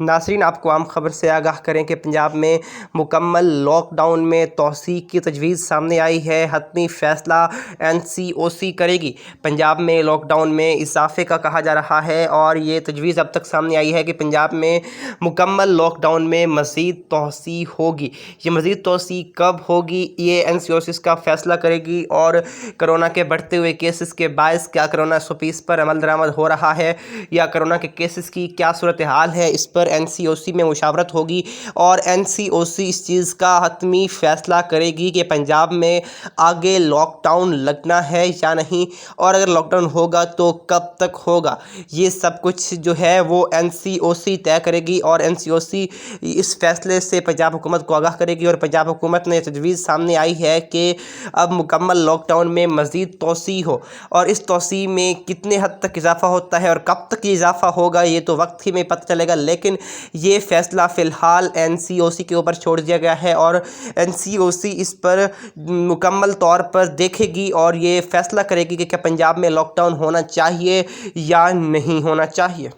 ناظرین، آپ کو عام خبر سے آگاہ کریں کہ پنجاب میں مکمل لاک ڈاؤن میں توسیع کی تجویز سامنے آئی ہے۔ حتمی فیصلہ NCOC کرے گی۔ پنجاب میں لاک ڈاؤن میں اضافے کا کہا جا رہا ہے اور یہ تجویز اب تک سامنے آئی ہے کہ پنجاب میں مکمل لاک ڈاؤن میں مزید توسیع ہوگی۔ یہ مزید توسیع کب ہوگی، یہ NCOC اس کا فیصلہ کرے گی۔ اور کرونا کے بڑھتے ہوئے کیسز کے باعث کیا کرونا SOPs پر عمل درآمد ہو رہا ہے یا کرونا کے کیسز کی کیا صورتحال ہے، اس پر NCOC میں مشاورت ہوگی اور NCOC اس چیز کا حتمی فیصلہ کرے گی کہ پنجاب میں آگے لاک ڈاؤن لگنا ہے یا نہیں، اور اگر لاک ڈاؤن ہوگا تو کب تک ہوگا۔ یہ سب کچھ جو ہے وہ NCOC طے کرے گی اور NCOC اس فیصلے سے پنجاب حکومت کو آگاہ کرے گی۔ اور پنجاب حکومت نے تجویز سامنے آئی ہے کہ اب مکمل لاک ڈاؤن میں مزید توسیع ہو، اور اس توسیع میں کتنے حد تک اضافہ ہوتا ہے اور کب تک یہ اضافہ ہوگا یہ تو وقت ہی میں پتہ چلے گا، لیکن یہ فیصلہ فی الحال NCOC کے اوپر چھوڑ دیا گیا ہے اور NCOC اس پر مکمل طور پر دیکھے گی اور یہ فیصلہ کرے گی کہ کیا پنجاب میں لاک ڈاؤن ہونا چاہیے یا نہیں ہونا چاہیے۔